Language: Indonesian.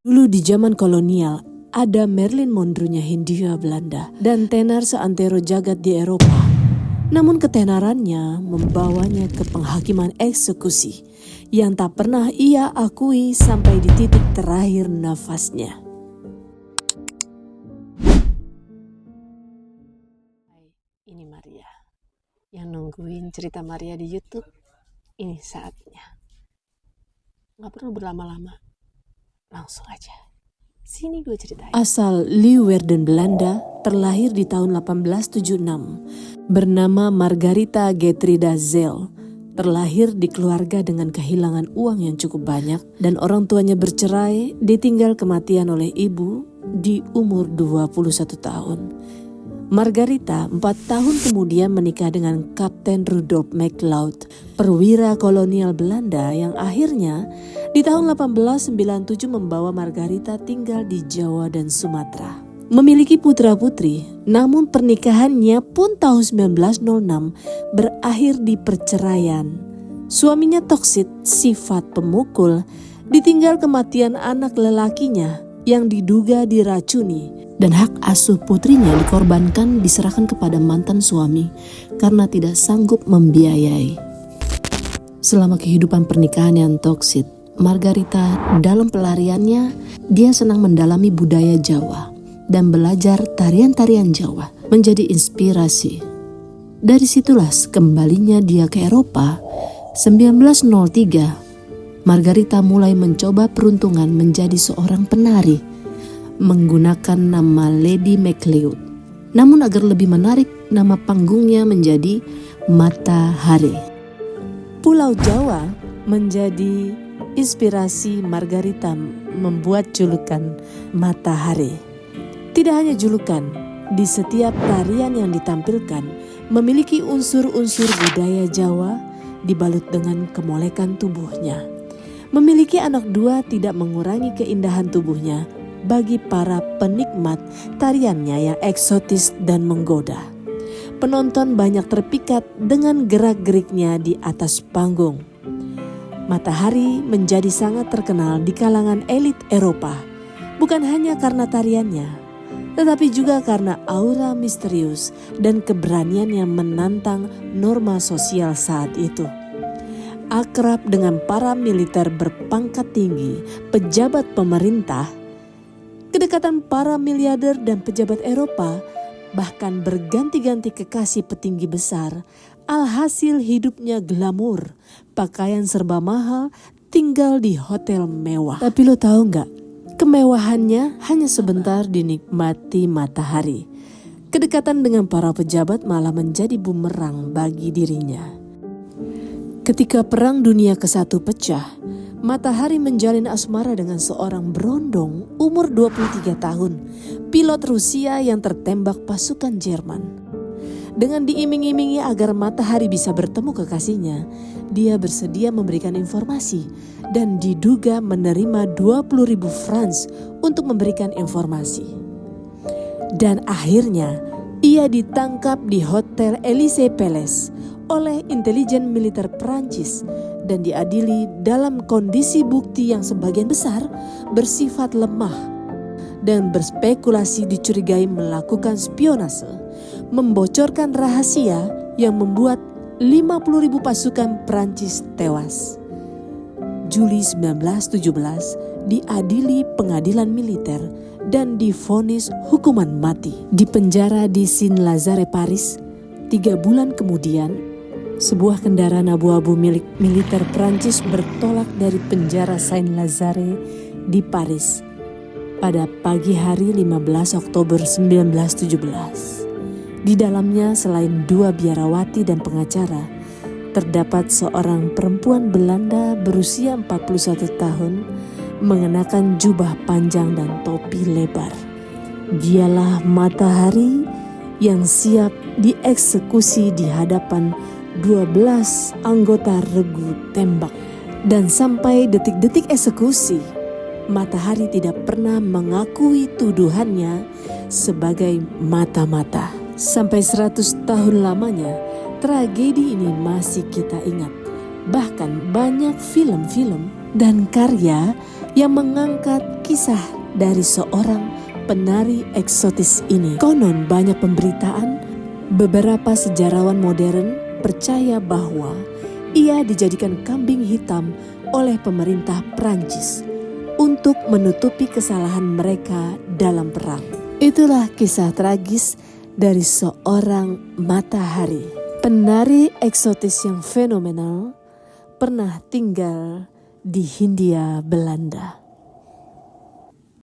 Dulu di zaman kolonial, ada Marilyn Monroe-nya Hindia Belanda dan tenar seantero jagat di Eropa. Namun ketenarannya membawanya ke penghakiman eksekusi yang tak pernah ia akui sampai di titik terakhir nafasnya. Ini Maria. Yang nungguin cerita Maria di YouTube, ini saatnya. Gak perlu berlama-lama. Langsung aja. Sini gue ceritain. Asal Leeuwarden, Belanda, terlahir di tahun 1876. Bernama Margarita Gertruda Zell. Terlahir di keluarga dengan kehilangan uang yang cukup banyak dan orang tuanya bercerai, ditinggal kematian oleh ibu di umur 21 tahun. Margarita 4 tahun kemudian menikah dengan Kapten Rudolf McLeod, perwira kolonial Belanda yang akhirnya di tahun 1897 membawa Margarita tinggal di Jawa dan Sumatera. Memiliki putra-putri, namun pernikahannya pun tahun 1906 berakhir di perceraian. Suaminya toksit, sifat pemukul, ditinggal kematian anak lelakinya yang diduga diracuni. Dan hak asuh putrinya dikorbankan diserahkan kepada mantan suami karena tidak sanggup membiayai. Selama kehidupan pernikahan yang toksit, Margarita dalam pelariannya, dia senang mendalami budaya Jawa dan belajar tarian-tarian Jawa menjadi inspirasi. Dari situlah kembalinya dia ke Eropa, 1903, Margarita mulai mencoba peruntungan menjadi seorang penari menggunakan nama Lady McLeod. Namun agar lebih menarik, nama panggungnya menjadi Matahari. Pulau Jawa menjadi inspirasi Margarita membuat julukan Matahari. Tidak hanya julukan, di setiap tarian yang ditampilkan memiliki unsur-unsur budaya Jawa dibalut dengan kemolekan tubuhnya. Memiliki anak dua tidak mengurangi keindahan tubuhnya bagi para penikmat tariannya yang eksotis dan menggoda. Penonton banyak terpikat dengan gerak-geriknya di atas panggung. Matahari menjadi sangat terkenal di kalangan elit Eropa, bukan hanya karena tariannya, tetapi juga karena aura misterius dan keberanian yang menantang norma sosial saat itu. Akrab dengan para militer berpangkat tinggi, pejabat pemerintah, kedekatan para miliarder dan pejabat Eropa, bahkan berganti-ganti kekasih petinggi besar, alhasil hidupnya glamor, pakaian serba mahal, tinggal di hotel mewah. Tapi lo tahu nggak, kemewahannya hanya sebentar dinikmati Matahari. Kedekatan dengan para pejabat malah menjadi bumerang bagi dirinya. Ketika Perang Dunia ke-1 pecah, Matahari menjalin asmara dengan seorang berondong umur 23 tahun, pilot Rusia yang tertembak pasukan Jerman. Dengan diiming-imingi agar Matahari bisa bertemu kekasihnya, dia bersedia memberikan informasi dan diduga menerima 20.000 francs untuk memberikan informasi. Dan akhirnya ia ditangkap di Hotel Elysee Palace oleh intelijen militer Prancis dan diadili dalam kondisi bukti yang sebagian besar bersifat lemah dan berspekulasi dicurigai melakukan spionase, membocorkan rahasia yang membuat 50.000 pasukan Prancis tewas. Juli 1917 diadili pengadilan militer dan divonis hukuman mati. Di penjara di Saint-Lazare, Paris, 3 bulan kemudian, sebuah kendaraan abu-abu milik militer Prancis bertolak dari penjara Saint-Lazare di Paris pada pagi hari 15 Oktober 1917. Di dalamnya selain 2 biarawati dan pengacara, terdapat seorang perempuan Belanda berusia 41 tahun mengenakan jubah panjang dan topi lebar. Dialah Matahari yang siap dieksekusi di hadapan 12 anggota regu tembak. Dan sampai detik-detik eksekusi, Matahari tidak pernah mengakui tuduhannya sebagai mata-mata. Sampai 100 tahun lamanya, tragedi ini masih kita ingat. Bahkan banyak film-film dan karya yang mengangkat kisah dari seorang penari eksotis ini. Konon banyak pemberitaan, beberapa sejarawan modern percaya bahwa ia dijadikan kambing hitam oleh pemerintah Prancis untuk menutupi kesalahan mereka dalam perang. Itulah kisah tragis dari seorang matahari, penari eksotis yang fenomenal, pernah tinggal di Hindia Belanda.